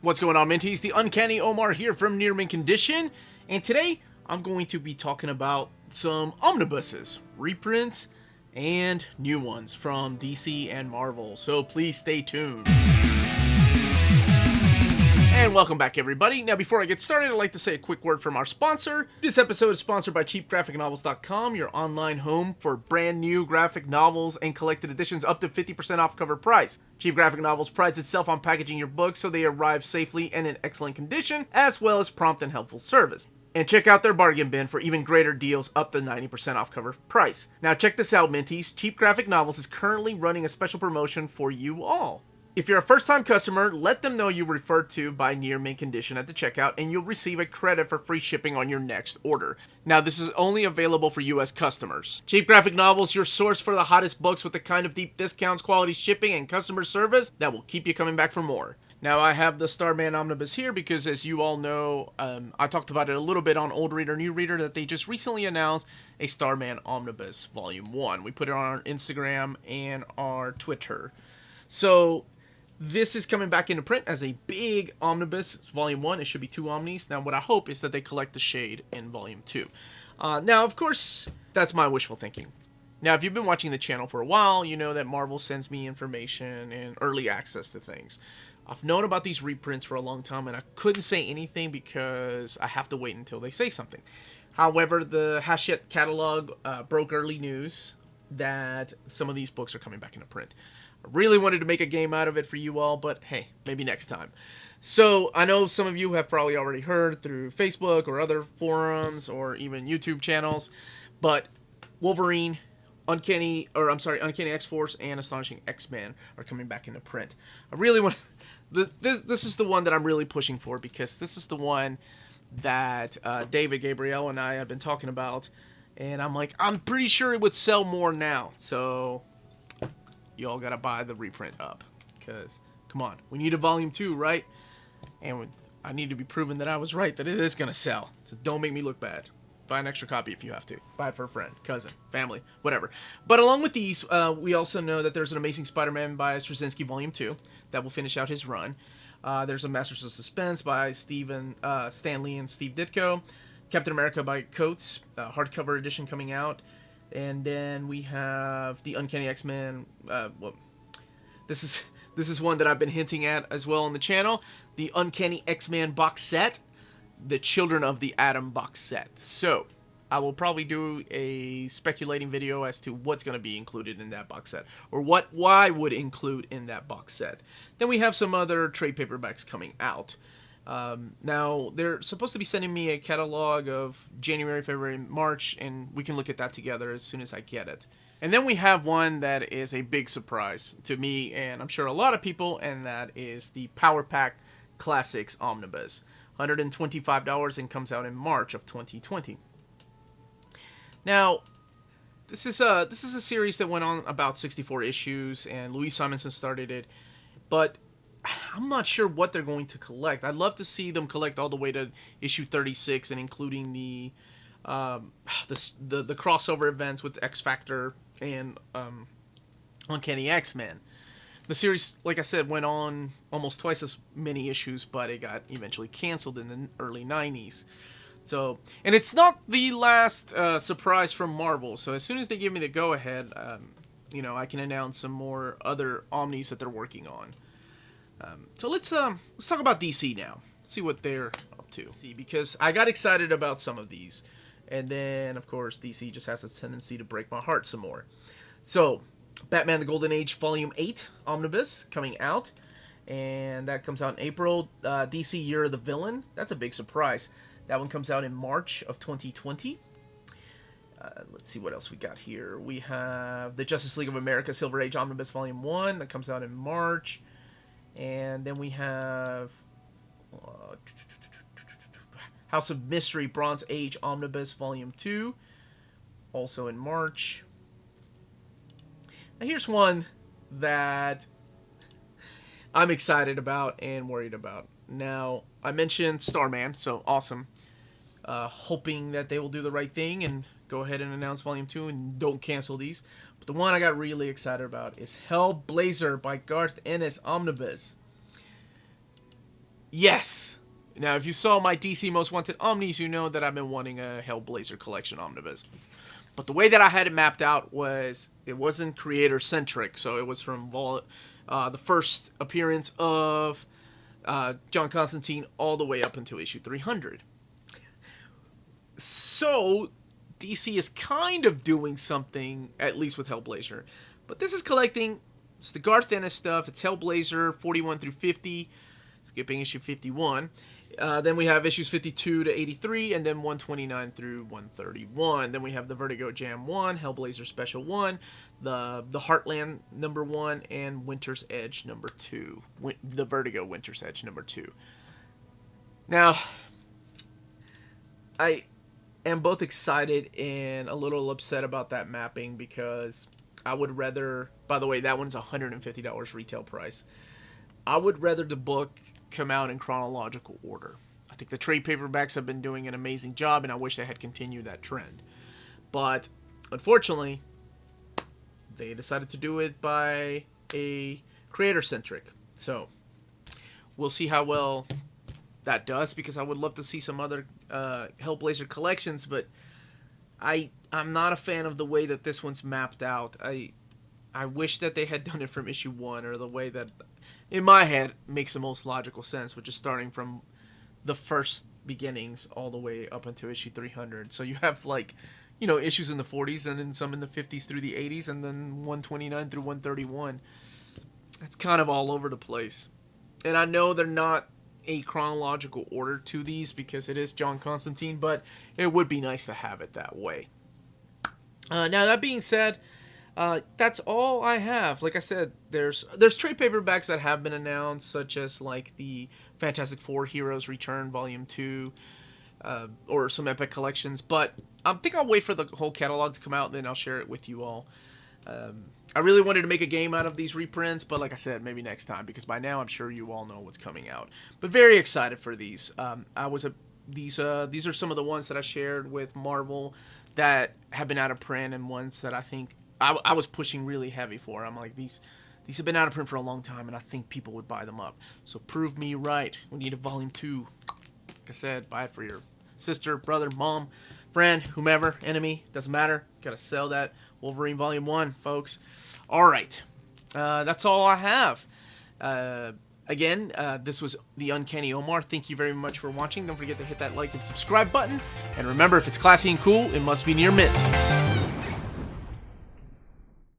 What's going on, Minties? The Uncanny Omar here from Near Mint Condition, and today I'm going to be talking about some omnibuses, reprints, and new ones from DC and Marvel, so please stay tuned. And welcome back, everybody. Now, before I get started, I'd like to say a quick word from our sponsor. This episode is sponsored by cheapgraphicnovels.com, your online home for brand new graphic novels and collected editions up to 50% off cover price. Cheap Graphic Novels prides itself on packaging your books so they arrive safely and in excellent condition, as well as prompt and helpful service. And check out their bargain bin for even greater deals up to 90% off cover price. Now check this out, Minties. Cheap Graphic Novels is currently running a special promotion for you all. If you're a first-time customer, let them know you referred to by Near Mint Condition at the checkout, and you'll receive a credit for free shipping on your next order. Now, this is only available for U.S. customers. Cheap Graphic Novels, your source for the hottest books with the kind of deep discounts, quality shipping, and customer service that will keep you coming back for more. Now, I have the Starman Omnibus here because, as you all know, I talked about it a little bit on Old Reader, New Reader, that they just recently announced a Starman Omnibus Volume 1. We put it on our Instagram and our Twitter. So this is coming back into print as a big omnibus. It's Volume 1. It should be 2 omnis. Now, what I hope is that they collect the shade in Volume 2. Now, of course, that's my wishful thinking. Now, if you've been watching the channel for a while, you know that Marvel sends me information and early access to things. I've known about these reprints for a long time, and I couldn't say anything because I have to wait until they say something. However, the Hachette catalog broke early news that some of these books are coming back into print. I really wanted to make a game out of it for you all, but hey, maybe next time. So, I know some of you have probably already heard through Facebook or other forums or even YouTube channels, but Wolverine, Uncanny X-Force, and Astonishing X-Men are coming back into print. I really want... This is the one that I'm really pushing for, because this is the one that David, Gabriel, and I have been talking about, and I'm like, I'm pretty sure it would sell more now, so you all gotta buy the reprint up, because, come on, we need a Volume 2, right? And I need to be proven that I was right, that it is gonna sell, so don't make me look bad. Buy an extra copy if you have to. Buy it for a friend, cousin, family, whatever. But along with these, we also know that there's an Amazing Spider-Man by Straczynski Volume 2 that will finish out his run. There's a Masters of Suspense by Stan Lee and Steve Ditko. Captain America by Coates, hardcover edition coming out. And then we have the Uncanny X-Men. This is one that I've been hinting at as well on the channel. The Uncanny X-Men box set. The Children of the Atom box set. So, I will probably do a speculating video as to what's going to be included in that box set, or what I would include in that box set. Then we have some other trade paperbacks coming out. Now, they're supposed to be sending me a catalog of January, February, March, and we can look at that together as soon as I get it. And then we have one that is a big surprise to me, and I'm sure a lot of people, and that is the Powerpack Classics Omnibus. $125 and comes out in March of 2020. Now, this is a series that went on about 64 issues, and Louise Simonson started it, but I'm not sure what they're going to collect. I'd love to see them collect all the way to issue 36, and including the crossover events with X Factor and Uncanny X-Men. The series, like I said, went on almost twice as many issues, but it got eventually canceled in the early 90s. So, and it's not the last surprise from Marvel. So as soon as they give me the go-ahead, I can announce some more other Omnis that they're working on. So let's talk about DC now. See what they're up to. Because I got excited about some of these, and then of course DC just has a tendency to break my heart some more. So, Batman the Golden Age Volume 8 Omnibus coming out, and that comes out in April. DC Year of the Villain, that's a big surprise. That one comes out in March of 2020. Let's see what else we got here. We have the Justice League of America Silver Age Omnibus Volume 1 that comes out in March. And then we have House of Mystery Bronze Age Omnibus Volume 2, also in March. Now here's one that I'm excited about and worried about. Now, I mentioned Starman, so awesome. Hoping that they will do the right thing and go ahead and announce Volume 2 and don't cancel these. But the one I got really excited about is Hellblazer by Garth Ennis Omnibus. Yes! Now, if you saw my DC Most Wanted Omnis, you know that I've been wanting a Hellblazer collection omnibus. But the way that I had it mapped out was, it wasn't creator-centric, so it was from the first appearance of John Constantine all the way up until issue 300. So, DC is kind of doing something, at least with Hellblazer. But this is collecting, it's the Garth Ennis stuff, it's Hellblazer 41 through 50, skipping issue 51. Then we have issues 52 to 83, and then 129 through 131. Then we have the Vertigo Jam 1, Hellblazer Special 1, the Heartland number 1, and Winter's Edge number 2. The Vertigo Winter's Edge number 2. Now, I am both excited and a little upset about that mapping because I would rather, by the way, that one's $150 retail price. I would rather the book come out in chronological order. I think the trade paperbacks have been doing an amazing job, and I wish they had continued that trend. But unfortunately, they decided to do it by a creator-centric. So we'll see how well that does, because I would love to see some other Hellblazer collections, but I'm not a fan of the way that this one's mapped out. I wish that they had done it from issue 1, or the way that, in my head, makes the most logical sense, which is starting from the first beginnings all the way up until issue 300. So you have, like, you know, issues in the 40s, and then some in the 50s through the 80s, and then 129 through 131. That's kind of all over the place. And I know they're not a chronological order to these because it is John Constantine, but it would be nice to have it that way. Now, that being said, that's all I have. Like I said, there's trade paperbacks that have been announced, such as like the Fantastic Four Heroes Return Volume 2, or some Epic collections, but I think I'll wait for the whole catalog to come out, and then I'll share it with you all. I really wanted to make a game out of these reprints, but like I said, maybe next time, because by now I'm sure you all know what's coming out. But very excited for these. These are some of the ones that I shared with Marvel that have been out of print, and ones that I think I was pushing really heavy for. I'm like, these have been out of print for a long time, and I think people would buy them up. So prove me right. We need a volume 2. Like I said, buy it for your sister, brother, mom, friend, whomever, enemy, doesn't matter. Gotta sell that Wolverine volume 1, folks. All right. That's all I have. Again, this was the Uncanny Omar. Thank you very much for watching. Don't forget to hit that like and subscribe button. And remember, if it's classy and cool, it must be near mint.